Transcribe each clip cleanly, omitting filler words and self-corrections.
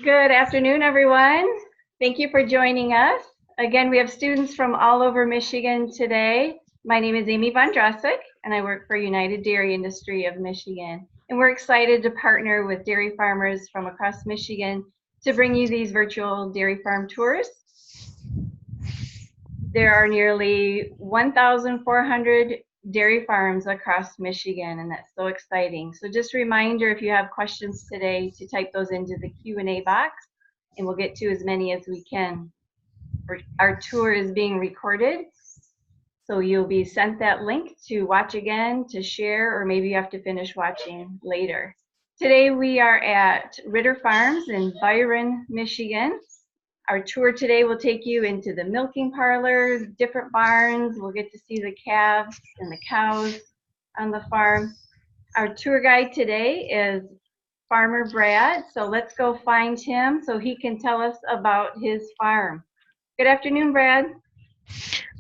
Good afternoon, everyone. Thank you for joining us. Again, we have students from all over Michigan today. My name is Amy Von Drossik, and I work for United Dairy Industry of Michigan. And we're excited to partner with dairy farmers from across Michigan to bring you these virtual dairy farm tours. There are nearly 1,400 dairy farms across Michigan, and that's so exciting. So just a reminder, if you have questions today, to type those into the Q&A box, and we'll get to as many as we can. Our tour is being recorded, so you'll be sent that link to watch again, to share, or maybe you have to finish watching later. Today we are at Ritter Farms in Byron, Michigan. Our tour today will take you into the milking parlor, different barns. We'll get to see the calves and the cows on the farm. Our tour guide today is Farmer Brad, so let's go find him so he can tell us about his farm. Good afternoon, Brad.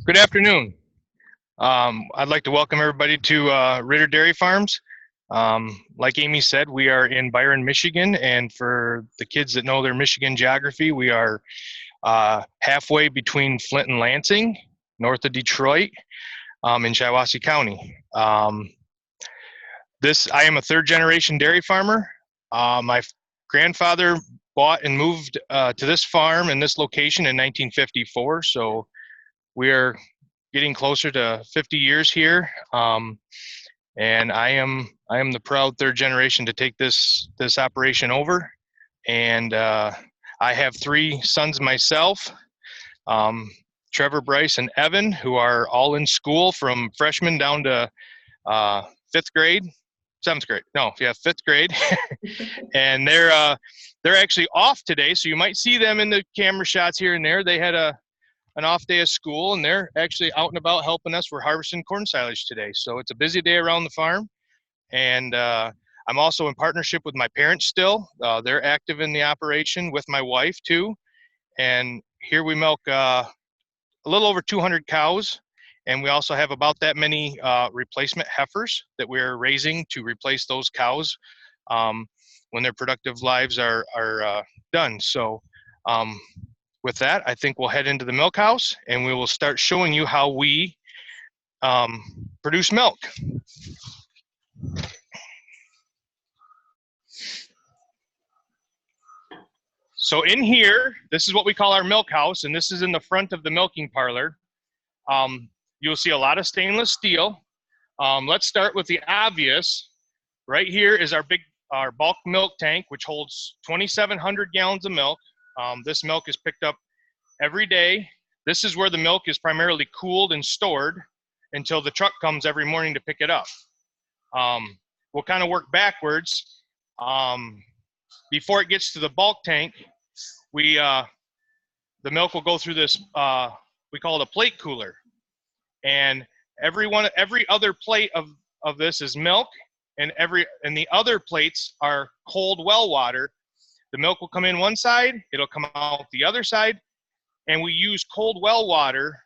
Good afternoon. I'd like to welcome everybody to Ritter Dairy Farms. Like Amy said, we are in Byron, Michigan, and for the kids that know their Michigan geography, we are halfway between Flint and Lansing, north of Detroit, in Shiawassee County. I am a third-generation dairy farmer. My grandfather bought and moved to this farm and this location in 1954, so we are getting closer to 50 years here, and I am the proud third generation to take this operation over. And I have three sons myself, Trevor, Bryce, and Evan, who are all in school from freshman down to fifth grade. And they're actually off today, so you might see them in the camera shots here and there. They had an off day of school, and they're actually out and about helping us. We're harvesting corn silage today, so it's a busy day around the farm. And I'm also in partnership with my parents still. They're active in the operation with my wife too. And here we milk a little over 200 cows, and we also have about that many replacement heifers that we're raising to replace those cows when their productive lives are done. So with that, I think we'll head into the milk house and we will start showing you how we produce milk. So in here, this is what we call our milk house, and this is in the front of the milking parlor. You'll see a lot of stainless steel. Let's start with the obvious. Right here is our bulk milk tank, which holds 2,700 gallons of milk. This milk is picked up every day. This is where the milk is primarily cooled and stored until the truck comes every morning to pick it up. We'll kind of work backwards. Before it gets to the bulk tank, the milk will go through this, we call it a plate cooler. And every other plate of this is milk, and the other plates are cold well water. The milk will come in one side, it'll come out the other side, and we use cold well water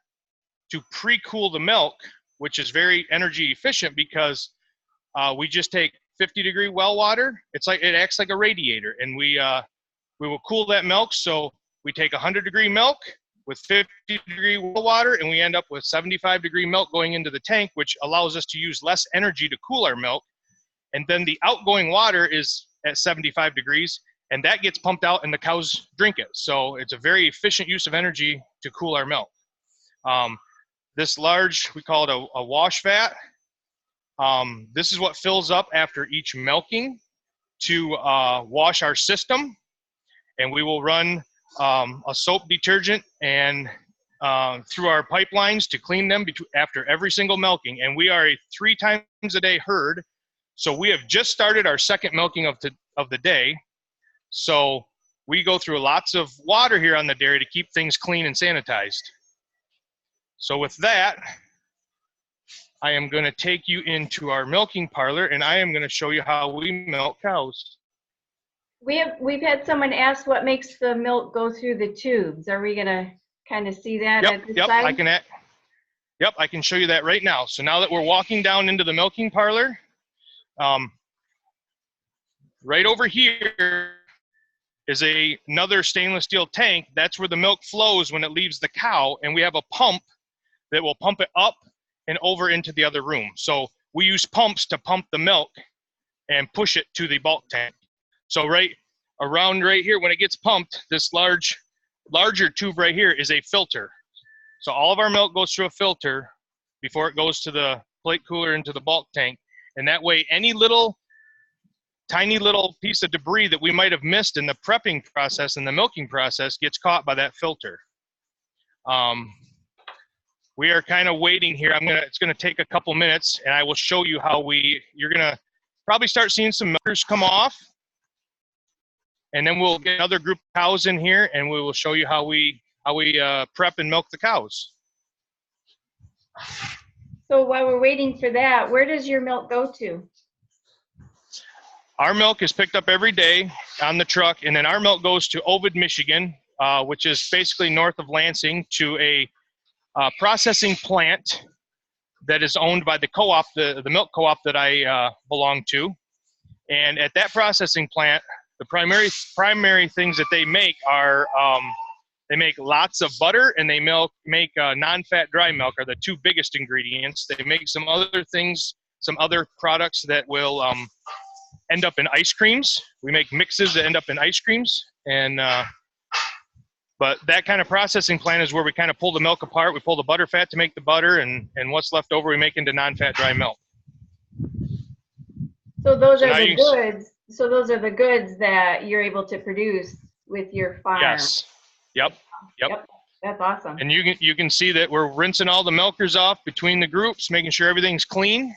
to pre-cool the milk, which is very energy efficient because we just take 50-degree well water. It acts like a radiator, and we will cool that milk. So we take 100-degree milk with 50-degree well water, and we end up with 75-degree milk going into the tank, which allows us to use less energy to cool our milk. And then the outgoing water is at 75 degrees, and that gets pumped out and the cows drink it. So it's a very efficient use of energy to cool our milk. This large, we call it a wash vat. This is what fills up after each milking to wash our system. And we will run a soap detergent and through our pipelines to clean them after every single milking. And we are a 3 times a day herd. So we have just started our second milking of the day. So we go through lots of water here on the dairy to keep things clean and sanitized. So with that, I am going to take you into our milking parlor, and I am going to show you how we milk cows. We've had someone ask what makes the milk go through the tubes. Are we going to kind of see that at this side? I can show you that right now. So now that we're walking down into the milking parlor, right over here is another stainless steel tank. That's where the milk flows when it leaves the cow, and we have a pump that will pump it up and over into the other room. So we use pumps to pump the milk and push it to the bulk tank. So right around right here, when it gets pumped, this larger tube right here is a filter. So all of our milk goes through a filter before it goes to the plate cooler into the bulk tank. And that way, any tiny little piece of debris that we might have missed in the prepping process and the milking process gets caught by that filter. We are kind of waiting here. It's gonna take a couple minutes, and I will show you how you're gonna probably start seeing some milkers come off, and then we'll get another group of cows in here, and we will show you how we prep and milk the cows. So while we're waiting for that, where does your milk go to? Our milk is picked up every day on the truck, and then our milk goes to Ovid, Michigan, which is basically north of Lansing, to a processing plant that is owned by the co-op, the milk co-op that I belong to. And at that processing plant, the primary things that they make are they make lots of butter, and they make non-fat dry milk are the two biggest ingredients. They make some other things, some other products that will end up in ice creams. We make mixes that end up in ice creams, and but that kind of processing plant is where we kind of pull the milk apart. We pull the butter fat to make the butter, and what's left over we make into non-fat dry milk. So those are the goods. So those are the goods that you're able to produce with your farm. Yes. Yep. That's awesome. And you can see that we're rinsing all the milkers off between the groups, making sure everything's clean.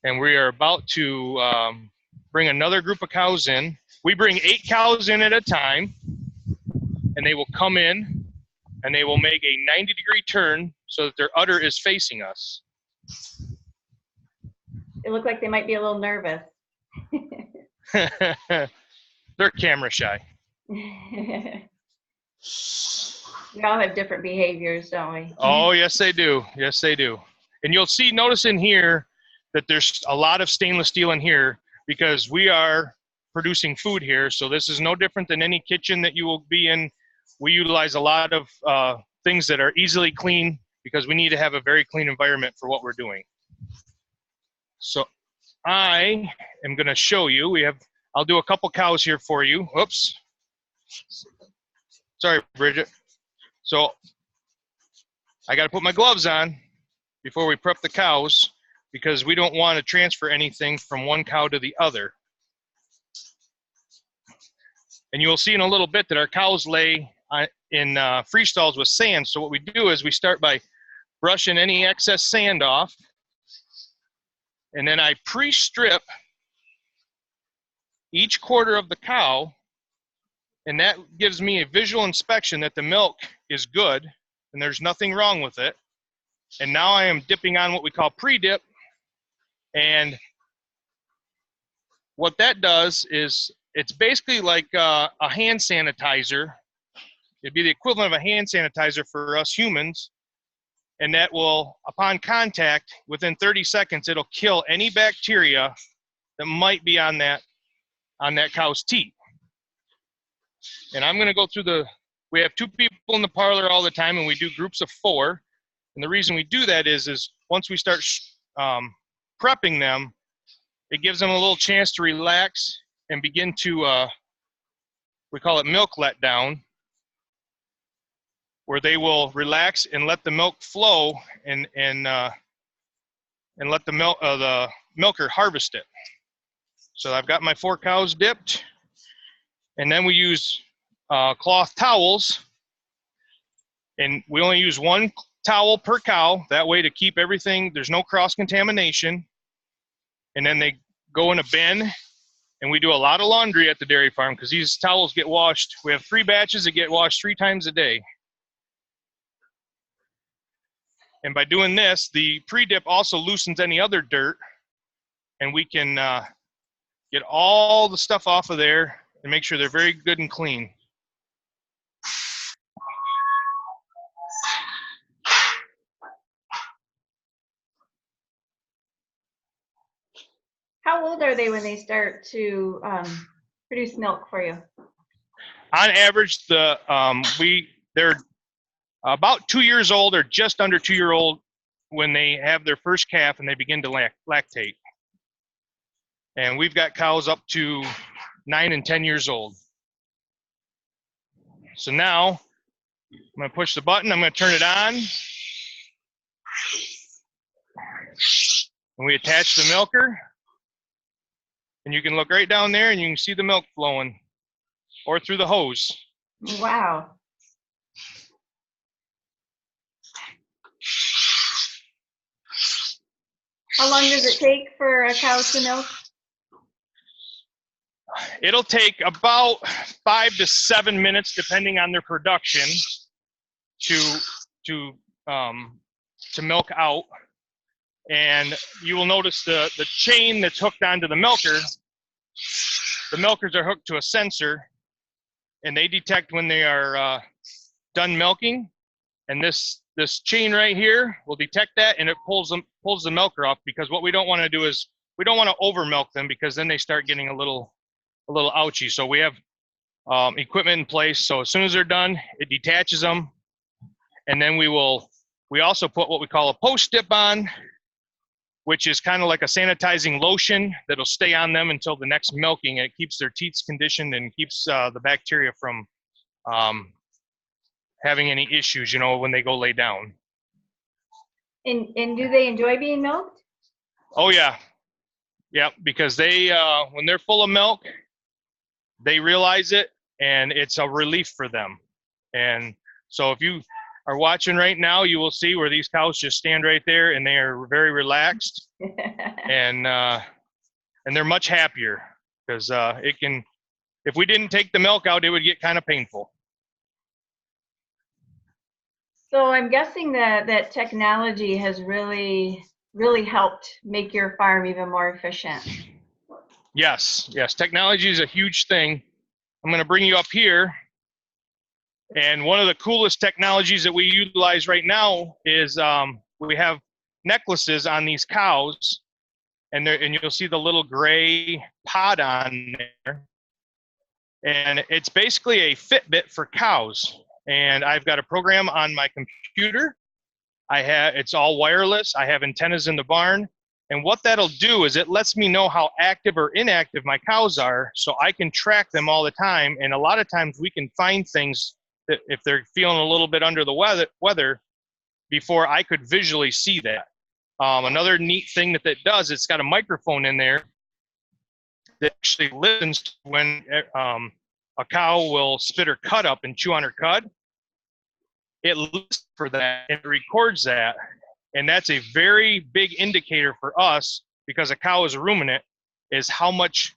And we are about to bring another group of cows in. We bring 8 cows in at a time, and they will come in, and they will make a 90-degree turn so that their udder is facing us. It looked like they might be a little nervous. They're camera shy. We all have different behaviors, don't we? Oh, yes, they do. Yes, they do. And you'll notice in here that there's a lot of stainless steel in here because we are producing food here. So this is no different than any kitchen that you will be in. We utilize a lot of things that are easily clean because we need to have a very clean environment for what we're doing. So I am going to show you. I'll do a couple cows here for you. Oops. Sorry, Bridget. So I got to put my gloves on before we prep the cows because we don't want to transfer anything from one cow to the other. And you'll see in a little bit that our cows lay in free stalls with sand. So what we do is we start by brushing any excess sand off. And then I pre-strip each quarter of the cow. And that gives me a visual inspection that the milk is good and there's nothing wrong with it. And now I am dipping on what we call pre-dip. And what that does is it's basically like a hand sanitizer. It'd be the equivalent of a hand sanitizer for us humans. And that will, upon contact, within 30 seconds, it'll kill any bacteria that might be on that cow's teat. And I'm going to go through we have 2 people in the parlor all the time, and we do groups of 4. And the reason we do that is once we start prepping them, it gives them a little chance to relax and begin to, we call it milk letdown, where they will relax and let the milk flow and let the milker harvest it. So I've got my 4 cows dipped, and then we use cloth towels, and we only use 1 towel per cow, that way to keep everything, there's no cross-contamination. And then they go in a bin, and we do a lot of laundry at the dairy farm because these towels get washed. We have 3 batches that get washed 3 times a day. And by doing this, the pre-dip also loosens any other dirt, and we can get all the stuff off of there and make sure they're very good and clean. How old are they when they start to produce milk for you? On average, they're about 2 years old or just under 2 year old when they have their first calf and they begin to lactate. And we've got cows up to 9 and 10 years old. So now I'm going to push the button. I'm going to turn it on. And we attach the milker. And you can look right down there and you can see the milk flowing, or through the hose. Wow. How long does it take for a cow to milk? It'll take about 5 to 7 minutes, depending on their production, to milk out. And you will notice the chain that's hooked onto the milker. The milkers are hooked to a sensor, and they detect when they are done milking. And this chain right here will detect that, and it pulls the milker up, because what we don't want to do is we don't want to over milk them, because then they start getting a little ouchy. So we have equipment in place. So as soon as they're done, it detaches them, and then we also put what we call a post dip on, which is kind of like a sanitizing lotion that'll stay on them until the next milking. It keeps their teats conditioned and keeps the bacteria from having any issues, when they go lay down. And do they enjoy being milked? Oh yeah, yeah, because they when they're full of milk, they realize it, and it's a relief for them. And so if you are watching right now, you will see where these cows just stand right there, and they are very relaxed, and they're much happier, because if we didn't take the milk out, it would get kind of painful. So I'm guessing that technology has really helped make your farm even more efficient. Yes, technology is a huge thing. I'm going to bring you up here. And one of the coolest technologies that we utilize right now is we have necklaces on these cows, and you'll see the little gray pod on there. And it's basically a Fitbit for cows. And I've got a program on my computer. It's all wireless. I have antennas in the barn. And what that'll do is it lets me know how active or inactive my cows are, so I can track them all the time. And a lot of times we can find things that if they're feeling a little bit under the weather before I could visually see that. Another neat thing that it does, it's got a microphone in there that actually listens when a cow will spit her cud up and chew on her cud. It listens for that and records that. And that's a very big indicator for us, because a cow is a ruminant, is how much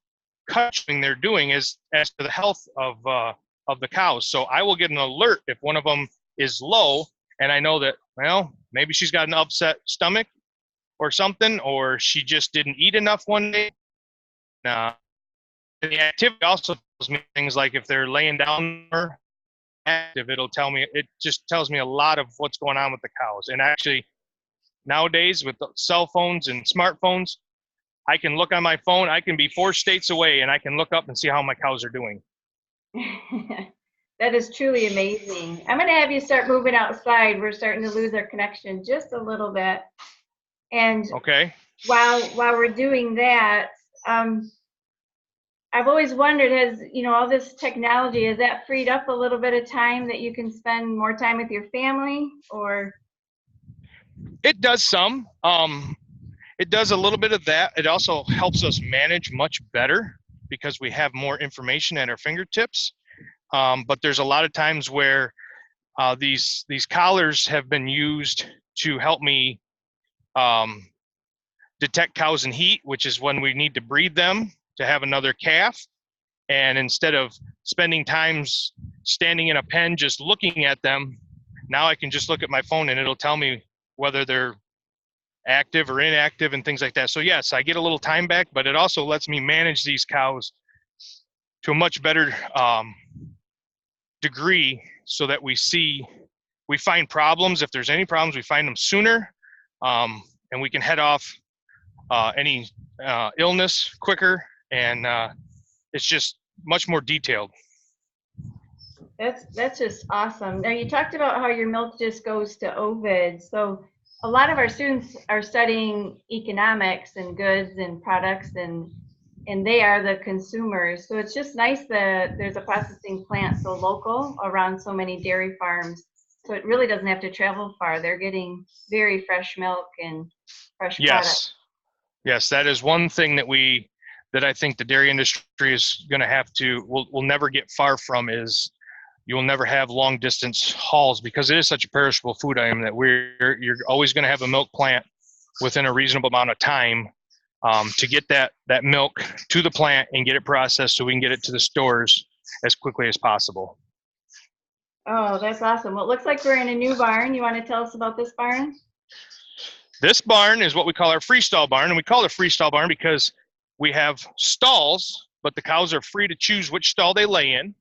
cud chewing they're doing as to the health of the cows. So I will get an alert if one of them is low, and I know that, well, maybe she's got an upset stomach or something, or she just didn't eat enough one day. The activity also tells me things like if they're laying down or active, it just tells me a lot of what's going on with the cows. And actually, nowadays with cell phones and smartphones, I can look on my phone. I can be 4 states away, and I can look up and see how my cows are doing. That is truly amazing. I'm going to have you start moving outside. We're starting to lose our connection just a little bit. And okay, while we're doing that, I've always wondered, has all this technology, has that freed up a little bit of time that you can spend more time with your family? Or it does some. It does a little bit of that. It also helps us manage much better, because we have more information at our fingertips. But there's a lot of times where these collars have been used to help me detect cows in heat, which is when we need to breed them to have another calf. And instead of spending times standing in a pen just looking at them, now I can just look at my phone and it'll tell me whether they're active or inactive and things like that. So yes, I get a little time back, but it also lets me manage these cows to a much better degree, so that we find problems. If there's any problems, we find them sooner, and we can head off any illness quicker. And it's just much more detailed. That's just awesome. Now you talked about how your milk just goes to Ovid. So a lot of our students are studying economics and goods and products, and they are the consumers. So it's just nice that there's a processing plant so local around so many dairy farms. So it really doesn't have to travel far. They're getting very fresh milk and fresh product. Yes, yes, that is one thing that I think the dairy industry is going to have to will never get far from is you will never have long distance hauls because it is such a perishable food item that you're always going to have a milk plant within a reasonable amount of time to get that milk to the plant and get it processed so we can get it to the stores as quickly as possible. Oh, that's awesome. Well, it looks like we're in a new barn. You want to tell us about this barn? This barn is what we call our freestall barn, and we call it a freestall barn because we have stalls, but the cows are free to choose which stall they lay in.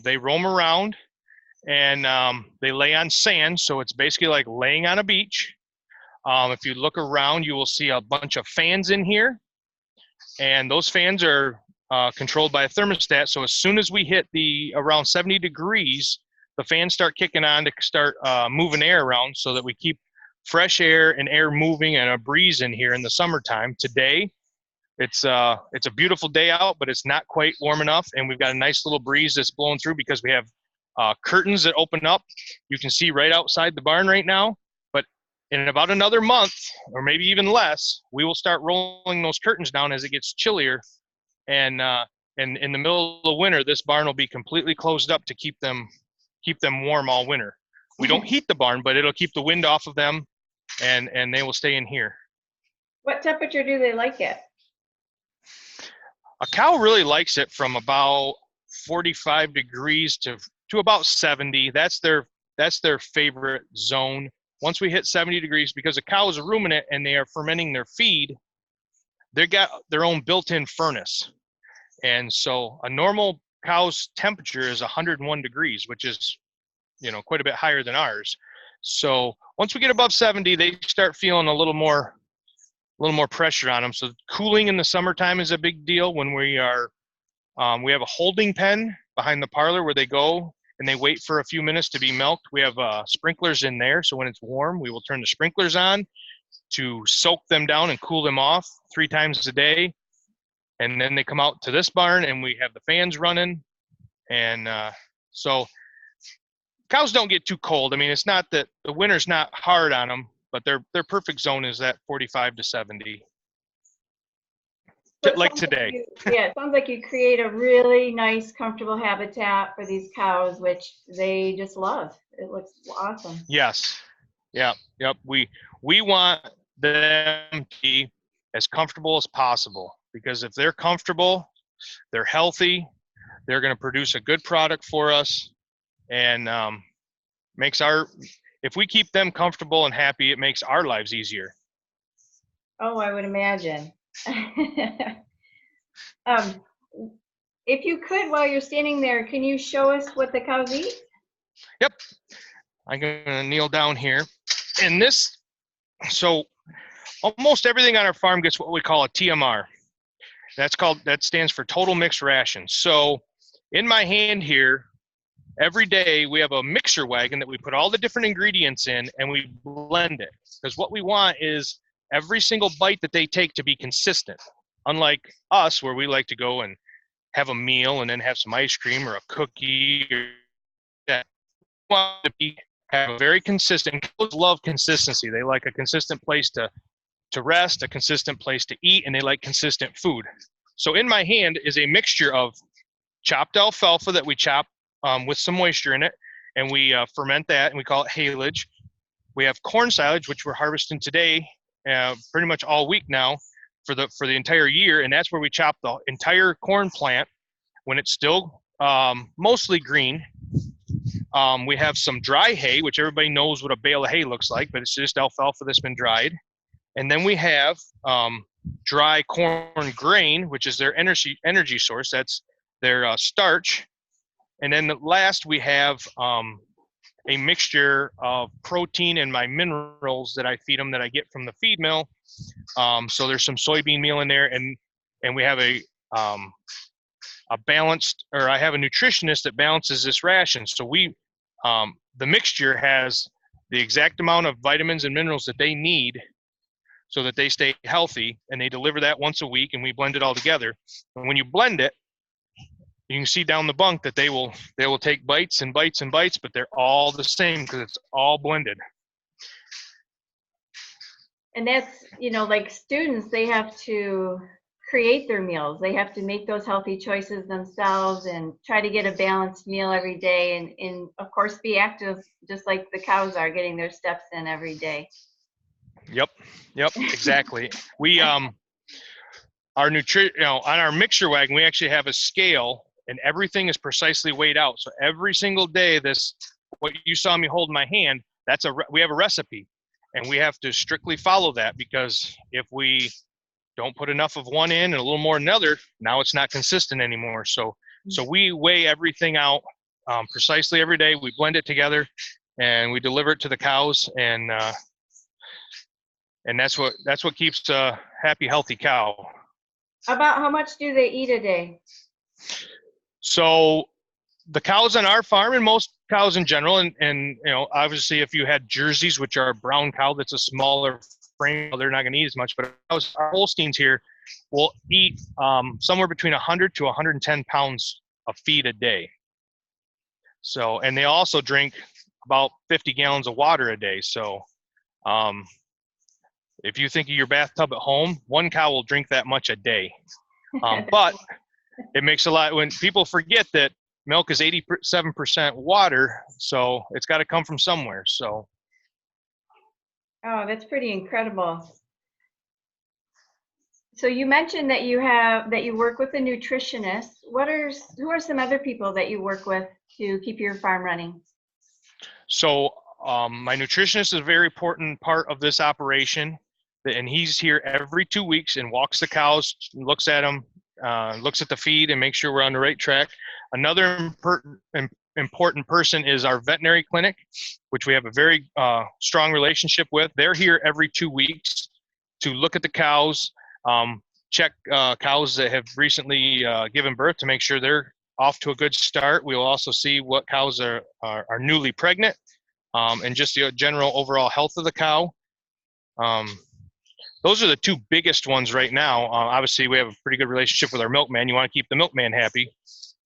They roam around and they lay on sand, so it's basically like laying on a beach. If you look around, you will see a bunch of fans in here, and those fans are controlled by a thermostat. So as soon as we hit the around 70 degrees, the fans start kicking on to start moving air around so that we keep fresh air and air moving and a breeze in here in the summertime. Today, it's a beautiful day out, but it's not quite warm enough, and we've got a nice little breeze that's blowing through because we have curtains that open up. You can see right outside the barn right now, but in about another month, or maybe even less, we will start rolling those curtains down as it gets chillier, and in the middle of the winter, this barn will be completely closed up to keep them warm all winter. We don't heat the barn, but it'll keep the wind off of them, and they will stay in here. What temperature do they like it? A cow really likes it from about 45 degrees to about 70. That's their favorite zone. Once we hit 70 degrees, because a cow is a ruminant and they are fermenting their feed, they got their own built-in furnace. And so a normal cow's temperature is 101 degrees, which is, quite a bit higher than ours. So once we get above 70, they start feeling a little more pressure on them. So cooling in the summertime is a big deal when we have a holding pen behind the parlor where they go and they wait for a few minutes to be milked. We have sprinklers in there. So when it's warm, we will turn the sprinklers on to soak them down and cool them off 3 times a day. And then they come out to this barn and we have the fans running. And so cows don't get too cold. I mean, it's not that the winter's not hard on them, but their perfect zone is that 45 to 70, So like today. It sounds like you create a really nice, comfortable habitat for these cows, which they just love. It looks awesome. Yes. Yep. We want them to be as comfortable as possible, because if they're comfortable, they're healthy, they're going to produce a good product for us, and if we keep them comfortable and happy, it makes our lives easier. Oh, I would imagine. If you could, while you're standing there, can you show us what the cows eat? Yep. I'm going to kneel down here. So almost everything on our farm gets what we call a TMR. That stands for total mixed ration. So in my hand here, every day we have a mixer wagon that we put all the different ingredients in and we blend it. Because what we want is every single bite that they take to be consistent. Unlike us, where we like to go and have a meal and then have some ice cream or a cookie or that. We want to have a very consistent. Cows love consistency. They like a consistent place to rest, a consistent place to eat, and they like consistent food. So in my hand is a mixture of chopped alfalfa that we chop with some moisture in it, and we ferment that, and we call it haylage. We have corn silage, which we're harvesting today, pretty much all week now for the entire year, and that's where we chop the entire corn plant when it's still mostly green. We have some dry hay, which everybody knows what a bale of hay looks like, but it's just alfalfa that's been dried. And then we have dry corn grain, which is their energy source. That's their starch. And then last we have a mixture of protein and my minerals that I feed them that I get from the feed mill. So there's some soybean meal in there, and we have I have a nutritionist that balances this ration. So the mixture has the exact amount of vitamins and minerals that they need so that they stay healthy, and they deliver that once a week, and we blend it all together. And when you blend it, you can see down the bunk that they will take bites and bites and bites, but they're all the same because it's all blended. And that's, like students, they have to create their meals. They have to make those healthy choices themselves and try to get a balanced meal every day, and of course be active just like the cows are, getting their steps in every day. Yep, exactly. We on our mixture wagon, we actually have a scale, and everything is precisely weighed out. So every single day, what you saw me hold in my hand, we have a recipe, and we have to strictly follow that, because if we don't put enough of one in and a little more in another, now it's not consistent anymore. So we weigh everything out precisely every day. We blend it together, and we deliver it to the cows, and that's what keeps a happy, healthy cow. About how much do they eat a day? So the cows on our farm, and most cows in general, and obviously if you had Jerseys, which are a brown cow that's a smaller frame, they're not going to eat as much. But our Holsteins here will eat somewhere between 100 to 110 pounds of feed a day. So, and they also drink about 50 gallons of water a day. So if you think of your bathtub at home, one cow will drink that much a day. But it makes a lot, when people forget that milk is 87% water, so it's got to come from somewhere. So. Oh, that's pretty incredible. So you mentioned that you work with a nutritionist. Who are some other people that you work with to keep your farm running? So my nutritionist is a very important part of this operation, and he's here every 2 weeks and walks the cows, looks at them, looks at the feed, and makes sure we're on the right track. Another important person is our veterinary clinic, which we have a very strong relationship with. They're here every 2 weeks to look at the cows, check cows that have recently given birth to make sure they're off to a good start. We will also see what cows are newly pregnant, and just the general overall health of the cow. Those are the two biggest ones right now. Obviously, we have a pretty good relationship with our milkman. You want to keep the milkman happy,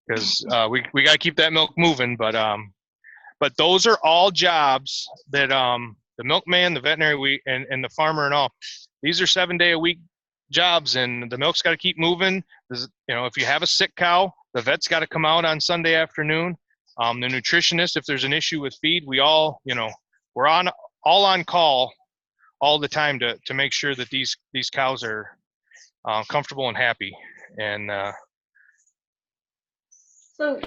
because we got to keep that milk moving. But those are all jobs that the milkman, the veterinary, and the farmer and all, these are 7-day-a-week jobs, and the milk's got to keep moving. If you have a sick cow, the vet's got to come out on Sunday afternoon. The nutritionist, if there's an issue with feed, we're all on call all the time to make sure that these cows are comfortable and happy. And so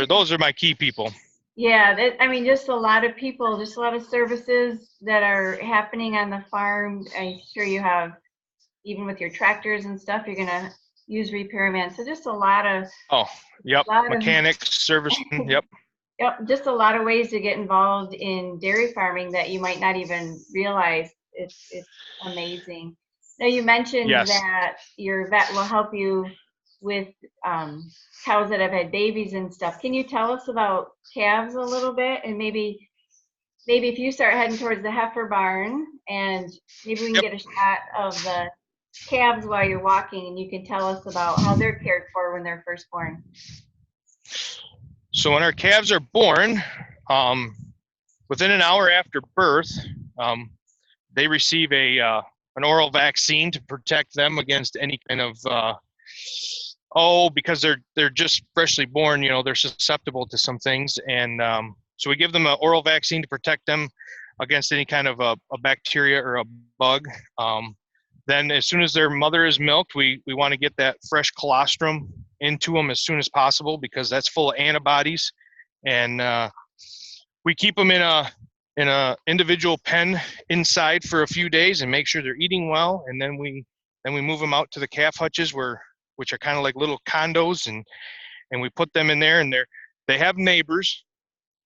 those are my key people. Yeah, just a lot of people, just a lot of services that are happening on the farm. I'm sure you have, even with your tractors and stuff, you're gonna use repairman. So just a lot of mechanics, servicing, yep. Yep, just a lot of ways to get involved in dairy farming that you might not even realize. It's amazing. Now you mentioned that your vet will help you with cows that have had babies and stuff. Can you tell us about calves a little bit, and maybe if you start heading towards the heifer barn, and maybe we can get a shot of the calves while you're walking, and you can tell us about how they're cared for when they're first born. So when our calves are born, within an hour after birth, they receive an oral vaccine to protect them against any kind of because they're just freshly born, they're susceptible to some things, and so we give them an oral vaccine to protect them against any kind of a bacteria or a bug. Then as soon as their mother is milked, we want to get that fresh colostrum into them as soon as possible, because that's full of antibodies, and we keep them in a individual pen inside for a few days and make sure they're eating well, and then we move them out to the calf hutches, which are kind of like little condos, and we put them in there, and they have neighbors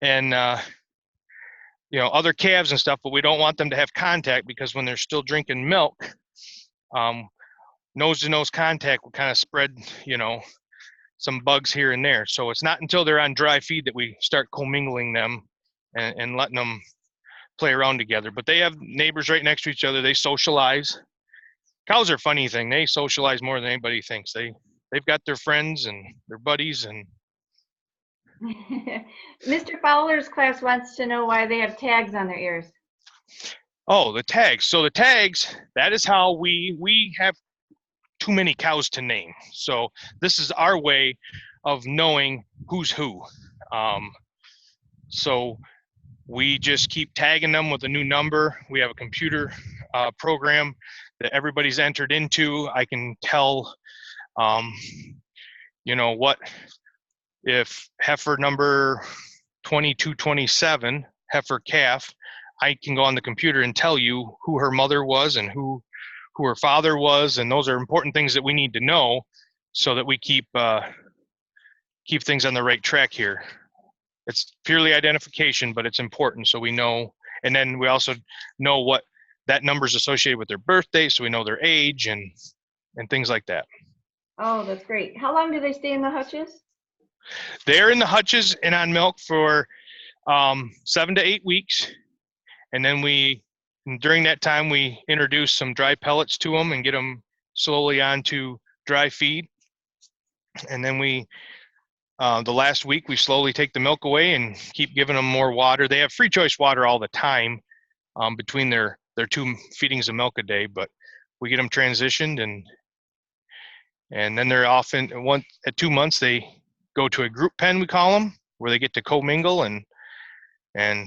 and other calves and stuff, but we don't want them to have contact, because when they're still drinking milk, nose to nose contact will kind of spread some bugs here and there. So it's not until they're on dry feed that we start commingling them and letting them play around together. But they have neighbors right next to each other. They socialize. Cows are a funny thing. They socialize more than anybody thinks. They've got their friends and their buddies. And Mr. Fowler's class wants to know why they have tags on their ears. oh, the tags. So the tags, that is how we have too many cows to name. So this is our way of knowing who's who. So we just keep tagging them with a new number. We have a computer program that everybody's entered into. I can tell, what if heifer number 2227, heifer calf, I can go on the computer and tell you who her mother was and who her father was, and those are important things that we need to know so that we keep things on the right track here. It's purely identification, but it's important so we know. And then we also know what that number is associated with their birthday, so we know their age and things like that. Oh, that's great. How long do they stay in the hutches? They're in the hutches and on milk for 7 to 8 weeks, and then during that time we introduce some dry pellets to them and get them slowly onto dry feed. And then the last week we slowly take the milk away and keep giving them more water. They have free choice water all the time between their 2 feedings of milk a day, but we get them transitioned, and then they're often at 2 months they go to a group pen, we call them, where they get to commingle and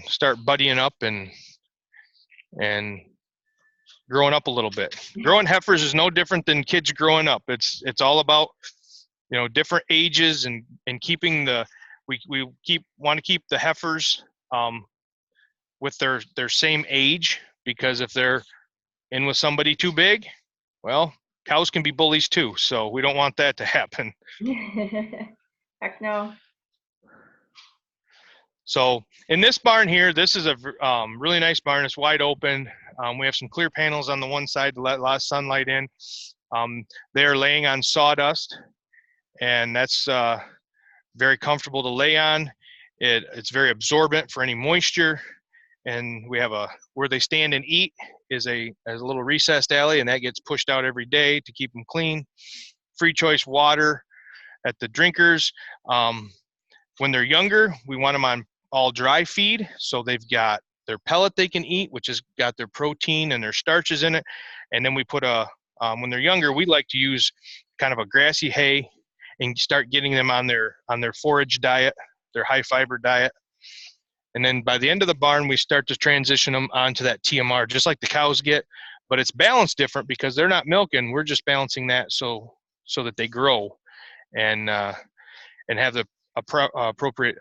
start buddying up and growing up a little bit. Growing heifers is no different than kids growing up. It's all about different ages and keeping we want to keep the heifers with their same age, because if they're in with somebody too big, well, cows can be bullies too, so we don't want that to happen. Heck no. So in this barn here, this is a really nice barn. It's wide open. We have some clear panels on the one side to let a lot of sunlight in. They are laying on sawdust, and that's very comfortable to lay on. It's very absorbent for any moisture. And we have where they stand and eat is a little recessed alley, and that gets pushed out every day to keep them clean. Free choice water at the drinkers. When they're younger, we want them on all dry feed, so they've got their pellet they can eat, which has got their protein and their starches in it. And then we put when they're younger, we like to use kind of a grassy hay and start getting them on their forage diet, their high fiber diet. And then by the end of the barn, we start to transition them onto that TMR, just like the cows get, but it's balanced different because they're not milking. We're just balancing that so that they grow and have the appropriate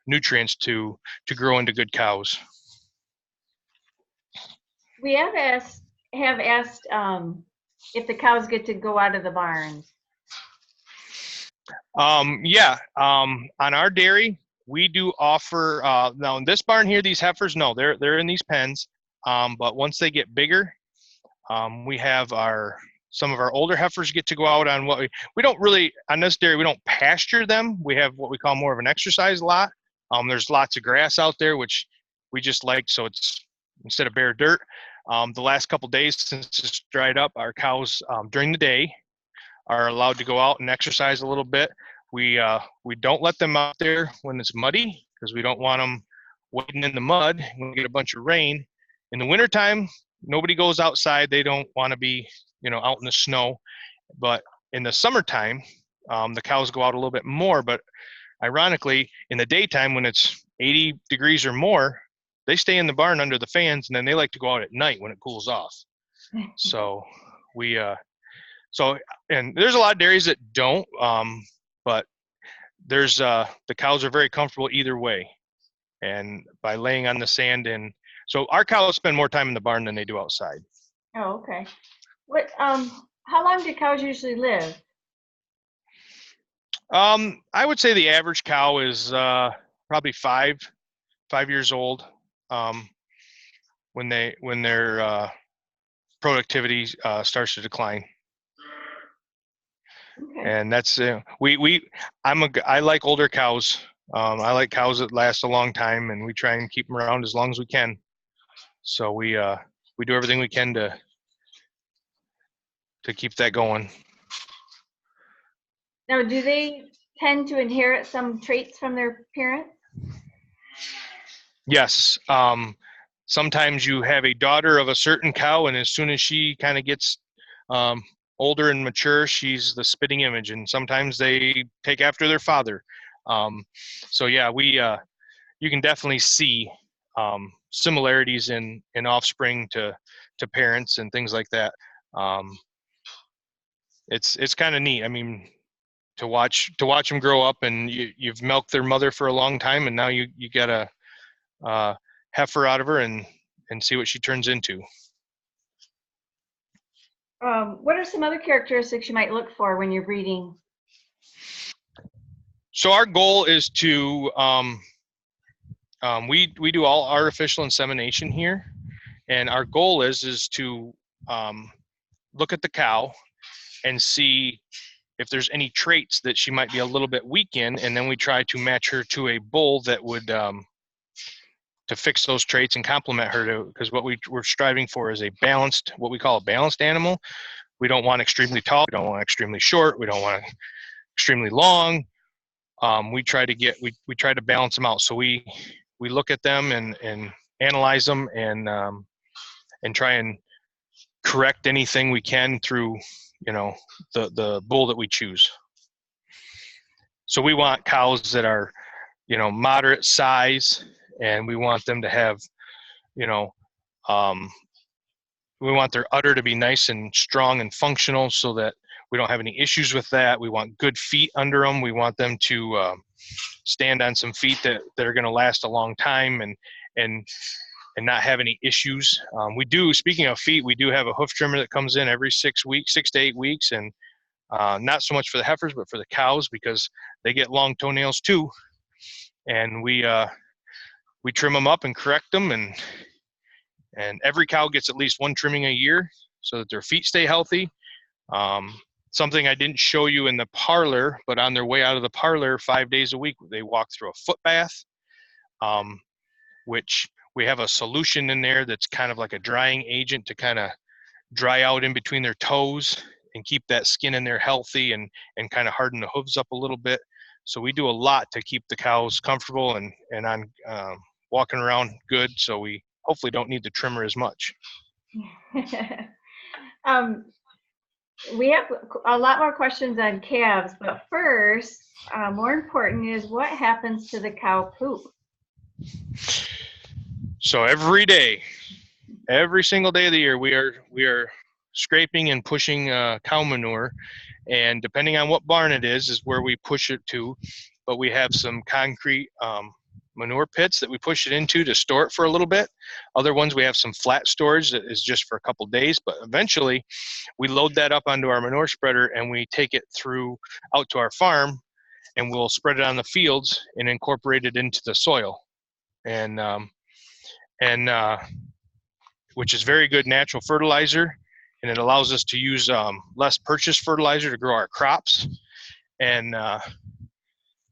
nutrients to grow into good cows. We have asked if the cows get to go out of the barns. Yeah, on our dairy, we do offer, now in this barn here, these heifers, no, they're in these pens, but once they get bigger, we have some of our older heifers get to go out on we don't really, on this dairy, we don't pasture them. We have what we call more of an exercise lot. There's lots of grass out there, which we just like, so it's instead of bare dirt. The last couple days since it's dried up, our cows during the day are allowed to go out and exercise a little bit. We don't let them out there when it's muddy, because we don't want them wading in the mud when we get a bunch of rain. In the wintertime, nobody goes outside. They don't want to be out in the snow. But in the summertime, the cows go out a little bit more. But ironically, in the daytime, when it's 80 degrees or more, they stay in the barn under the fans, and then they like to go out at night when it cools off. So and there's a lot of dairies that don't, but there's the cows are very comfortable either way, and by laying on the sand. And so our cows spend more time in the barn than they do outside. Oh, okay. How long do cows usually live? I would say the average cow is probably 5 years old when their productivity starts to decline. Okay. And that's I like older cows. I like cows that last a long time, and we try and keep them around as long as we can. So we do everything we can to keep that going. Now, do they tend to inherit some traits from their parents? Yes. Sometimes you have a daughter of a certain cow, and as soon as she kind of gets um, older and mature, she's the spitting image. And sometimes they take after their father. Um, so yeah, we you can definitely see similarities in offspring to parents and things like that. Um, it's kind of neat. I mean, to watch them grow up, and you've milked their mother for a long time, and now you got a heifer out of her and see what she turns into. What are some other characteristics you might look for when you're breeding? So our goal is to we do all artificial insemination here, and our goal is to um, look at the cow and see if there's any traits that she might be a little bit weak in, and then we try to match her to a bull that would to fix those traits and complement her to, because what we're striving for is a balanced, what we call a balanced animal. We don't want extremely tall, we don't want extremely short, we don't want extremely long. We try to we try to balance them out. So we look at them and analyze them and try and correct anything we can through the bull that we choose. So we want cows that are moderate size, and we want them to have you know um, we want their udder to be nice and strong and functional so that we don't have any issues with that. We want good feet under them. We want them to stand on some feet that are going to last a long time and and not have any issues. We do, speaking of feet, we do have a hoof trimmer that comes in every 6 weeks, 6 to 8 weeks, and not so much for the heifers, but for the cows, because they get long toenails too. And we trim them up and correct them, and every cow gets at least one trimming a year so that their feet stay healthy. Something I didn't show you in the parlor, but on their way out of the parlor 5 days a week, they walk through a foot bath, which we have a solution in there that's kind of like a drying agent to kind of dry out in between their toes and keep that skin in there healthy and kind of harden the hooves up a little bit. So we do a lot to keep the cows comfortable and on walking around good. So we hopefully don't need the trimmer as much. um, we have a lot more questions on calves, but first, more important is what happens to the cow poop? So every single day of the year, we are scraping and pushing cow manure, and depending on what barn it is where we push it to. But we have some concrete manure pits that we push it into to store it for a little bit. Other ones we have some flat storage that is just for a couple days, but eventually we load that up onto our manure spreader and we take it through out to our farm, and we'll spread it on the fields and incorporate it into the soil, and which is very good natural fertilizer, and it allows us to use less purchased fertilizer to grow our crops. And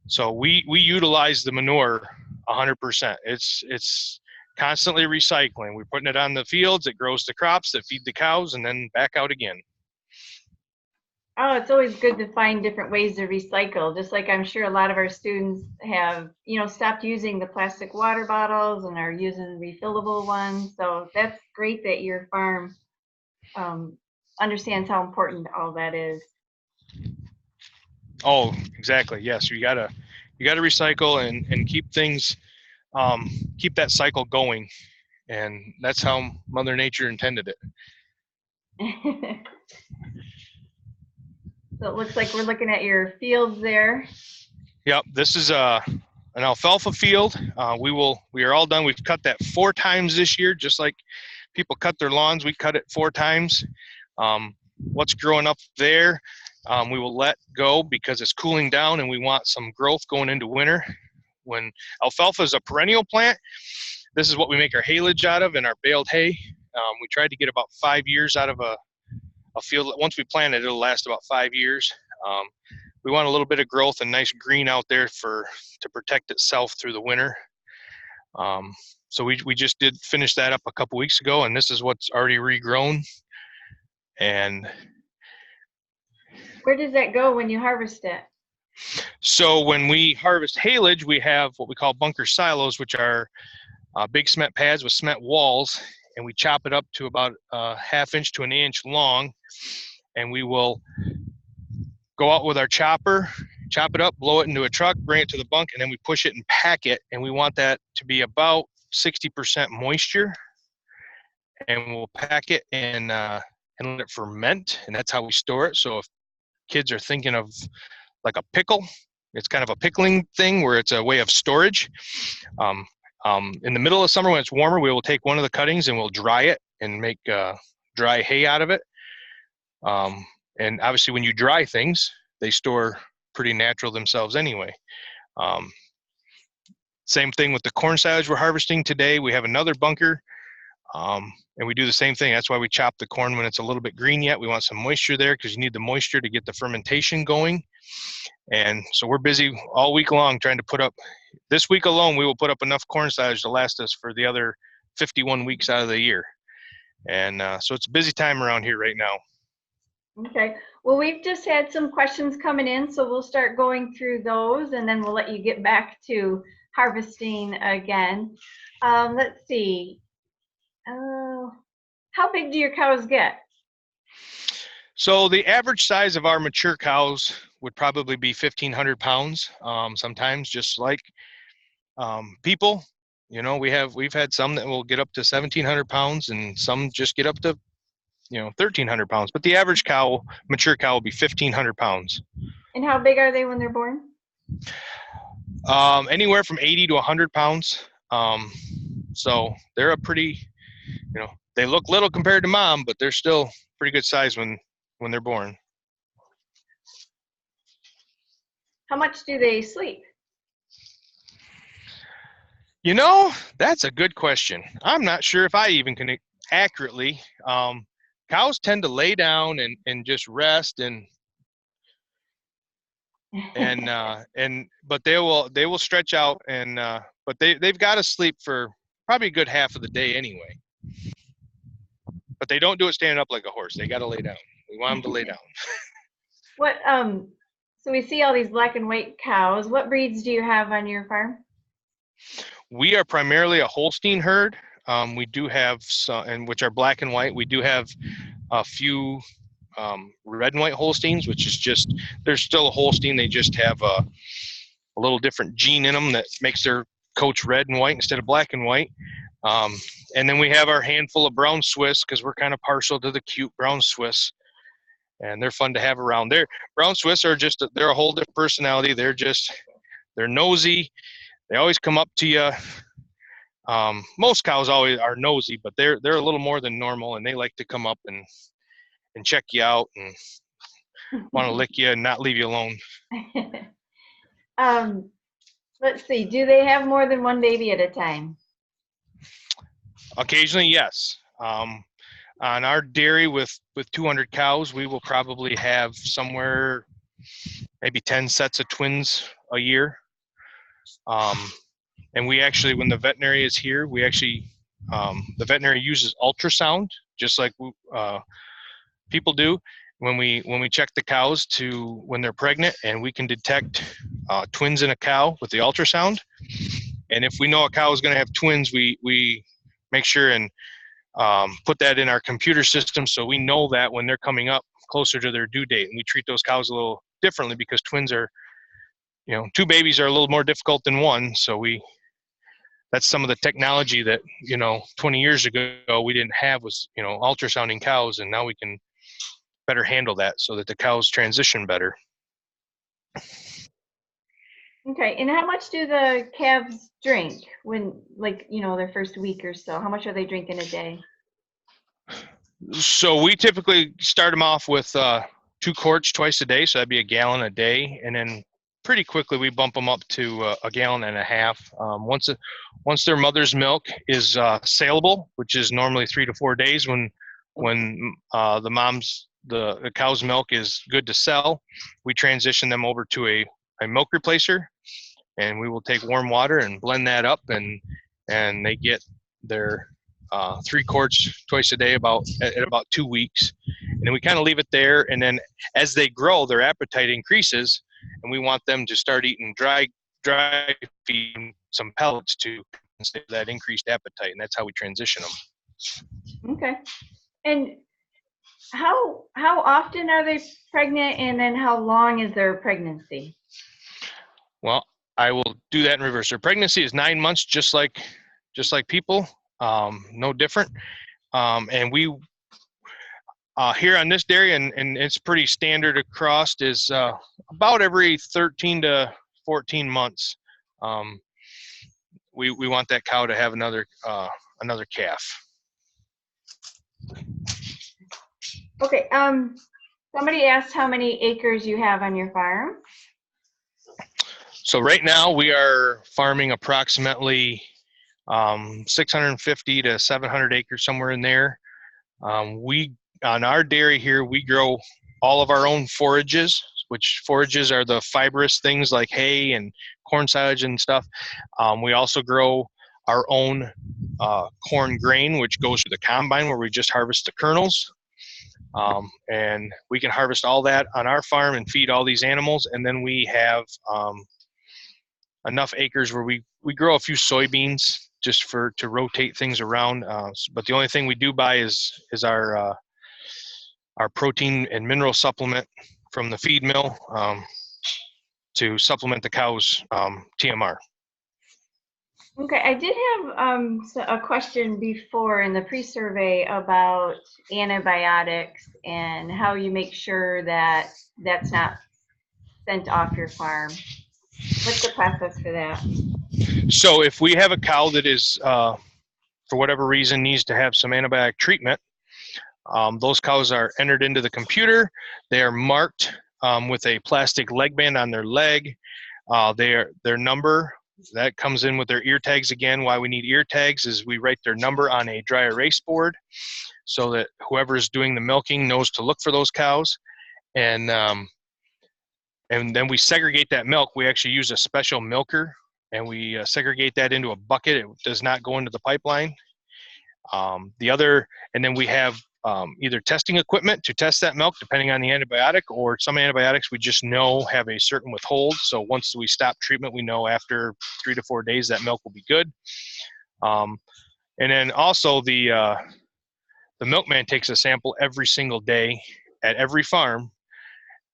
so we utilize the manure 100%. It's constantly recycling. We're putting it on the fields, it grows the crops that feed the cows, and then back out again. Oh, it's always good to find different ways to recycle. Just like I'm sure a lot of our students have, stopped using the plastic water bottles and are using refillable ones. So that's great that your farm understands how important all that is. Oh, exactly. Yes, you gotta recycle and keep things keep that cycle going, and that's how Mother Nature intended it. So it looks like we're looking at your fields there. Yep, this is an alfalfa field. We are all done. We've cut that 4 times this year, just like people cut their lawns. We cut it 4 times. What's growing up there, we will let go because it's cooling down, and we want some growth going into winter. When alfalfa is a perennial plant, this is what we make our haylage out of and our baled hay. We tried to get about 5 years out of a field. Once we plant it, it'll last about 5 years. Um, we want a little bit of growth and nice green out there to protect itself through the winter. So we just did finish that up a couple weeks ago, and this is what's already regrown. And Where does that go when you harvest it? so when we harvest haylage, we have what we call bunker silos, which are big cement pads with cement walls, and we chop it up to about a ½ inch to an inch long, and we will go out with our chopper, chop it up, blow it into a truck, bring it to the bunk, and then we push it and pack it, and we want that to be about 60% moisture, and we'll pack it and let it ferment, and that's how we store it. So if kids are thinking of like a pickle, it's kind of a pickling thing where it's a way of storage. In the middle of summer when it's warmer, we will take one of the cuttings and we'll dry it and make dry hay out of it. And obviously when you dry things, they store pretty natural themselves anyway. Same thing with the corn silage we're harvesting today. We have another bunker, and we do the same thing. That's why we chop the corn when it's a little bit green yet. We want some moisture there because you need the moisture to get the fermentation going. And so we're busy all week long trying to put up, this week alone, we will put up enough corn silage to last us for the other 51 weeks out of the year. And so it's a busy time around here right now. Okay, well, we've just had some questions coming in, so we'll start going through those and then we'll let you get back to harvesting again. Let's see. How big do your cows get? So the average size of our mature cows would probably be 1,500 pounds. Sometimes, just like people, you know, we've had some that will get up to 1,700 pounds, and some just get up to 1,300 pounds. But the average cow, mature cow, will be 1,500 pounds. And how big are they when they're born? Anywhere from 80 to 100 pounds. So they're a pretty, they look little compared to mom, but they're still pretty good size when they're born. How much do they sleep? That's a good question. I'm not sure if I even can accurately. Cows tend to lay down and just rest but they will stretch out but they've got to sleep for probably a good half of the day anyway. But they don't do it standing up like a horse. They got to lay down. We want them to lay down. What so we see all these black and white cows. What breeds do you have on your farm? We are primarily a Holstein herd. We do have some, and which are black and white. We do have a few red and white Holsteins, which is just, they're still a Holstein. They just have a little different gene in them that makes their coats red and white instead of black and white. And then we have our handful of brown Swiss because we're kind of partial to the cute brown Swiss, and they're fun to have around. Brown Swiss are just, they're a whole different personality. They're nosy. They always come up to you. Most cows always are nosy, but they're a little more than normal, and they like to come up and check you out and want to lick you and not leave you alone. Let's see. Do they have more than one baby at a time? Occasionally, yes. On our dairy with 200 cows, we will probably have somewhere maybe 10 sets of twins a year. And we actually, when the veterinary is here, the veterinary uses ultrasound, just like people do when we check the cows when they're pregnant, and we can detect twins in a cow with the ultrasound. And if we know a cow is going to have twins, we make sure and put that in our computer system so we know that when they're coming up closer to their due date. And we treat those cows a little differently because twins are, two babies are a little more difficult than one. So that's some of the technology that, 20 years ago we didn't have was, ultrasounding cows, and now we can better handle that so that the cows transition better. Okay, and how much do the calves drink when, their first week or so? How much are they drinking a day? So we typically start them off with 2 quarts twice a day, so that'd be a gallon a day, and then pretty quickly we bump them up to a gallon and a half. Once their mother's milk is saleable, which is normally 3 to 4 days when the mom's the cow's milk is good to sell, we transition them over to a milk replacer, and we will take warm water and blend that up, and they get their 3 quarts twice a day at about 2 weeks. And then we kind of leave it there, and then as they grow, their appetite increases, and we want them to start eating dry feed, some pellets to compensate that increased appetite, and that's how we transition them. Okay. And how often are they pregnant, and then how long is their pregnancy? Well, I will do that in reverse. Their pregnancy is 9 months, just like people, no different. And we here on this dairy, and it's pretty standard across, is about every 13 to 14 months. We want that cow to have another calf. Okay. Somebody asked how many acres you have on your farm. So right now we are farming approximately 650 to 700 acres, somewhere in there. On our dairy here, we grow all of our own forages, which forages are the fibrous things like hay and corn silage and stuff. We also grow our own corn grain, which goes to the combine, where we just harvest the kernels. And we can harvest all that on our farm and feed all these animals. And then we have enough acres where we grow a few soybeans just to rotate things around. But the only thing we do buy is our protein and mineral supplement from the feed mill to supplement the cows' TMR. Okay, I did have a question before in the pre-survey about antibiotics and how you make sure that that's not sent off your farm. What's the process for that? So if we have a cow that is, for whatever reason, needs to have some antibiotic treatment, those cows are entered into the computer. They are marked with a plastic leg band on their leg. Their number, that comes in with their ear tags. Again, why we need ear tags is we write their number on a dry erase board so that whoever is doing the milking knows to look for those cows. And then we segregate that milk. We actually use a special milker, and we segregate that into a bucket. It does not go into the pipeline. And then we have either testing equipment to test that milk depending on the antibiotic, or some antibiotics we just know have a certain withhold. So once we stop treatment, we know after 3 to 4 days that milk will be good. And then also the milkman takes a sample every single day at every farm,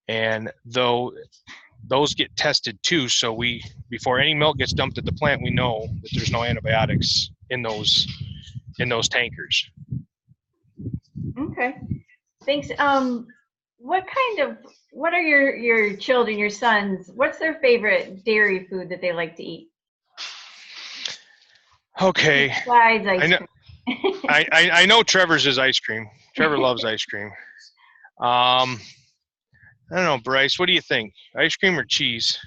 and those get tested too. So before any milk gets dumped at the plant, we know that there's no antibiotics in those tankers. Okay, thanks. What are your children, your sons, what's their favorite dairy food that they like to eat? Okay. Besides ice cream. I know Trevor's is ice cream. Trevor loves ice cream. I don't know, Bryce, what do you think? Ice cream or cheese?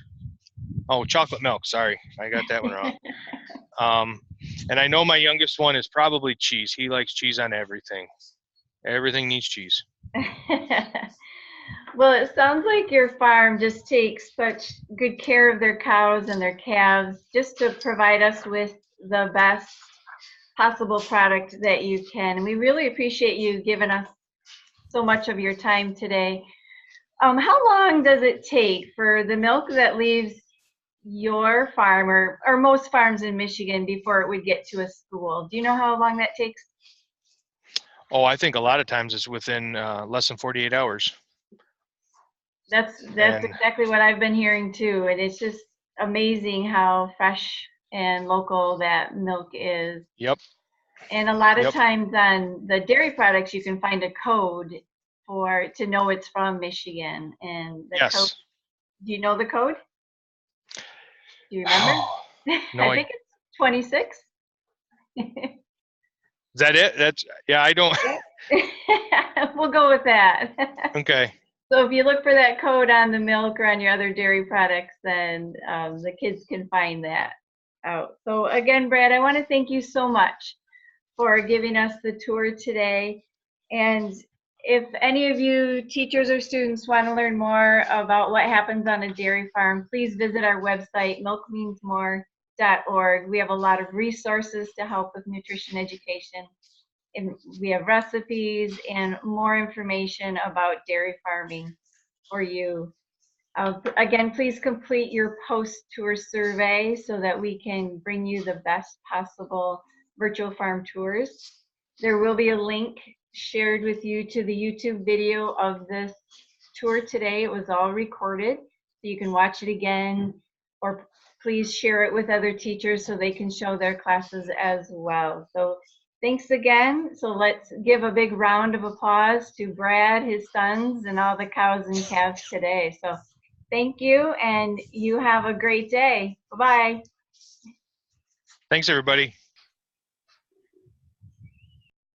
Oh, chocolate milk. Sorry, I got that one wrong. And I know my youngest one is probably cheese. He likes cheese on everything. Everything needs cheese. Well, it sounds like your farm just takes such good care of their cows and their calves just to provide us with the best possible product that you can. And we really appreciate you giving us so much of your time today. How long does it take for the milk that leaves your farm or most farms in Michigan before it would get to a school? Do you know how long that takes? Oh, I think a lot of times it's within less than 48 hours. That's exactly what I've been hearing too. And it's just amazing how fresh and local that milk is. Yep. And a lot of times on the dairy products, you can find a code to know it's from Michigan. And the code, do you know the code? Do you remember? No, I think it's 26. Is that it? I don't. We'll go with that. Okay. So if you look for that code on the milk or on your other dairy products, then the kids can find that out. So again, Brad, I want to thank you so much for giving us the tour today. And if any of you teachers or students want to learn more about what happens on a dairy farm, please visit our website, milkmeansmore.org. We have a lot of resources to help with nutrition education. And we have recipes and more information about dairy farming for you. Again, please complete your post-tour survey so that we can bring you the best possible virtual farm tours. There will be a link shared with you to the YouTube video of this tour today. It was all recorded, so you can watch it again, or please share it with other teachers so they can show their classes as well. So thanks again. So let's give a big round of applause to Brad, his sons, and all the cows and calves today. So thank you, and you have a great day. Bye-bye. Thanks, everybody.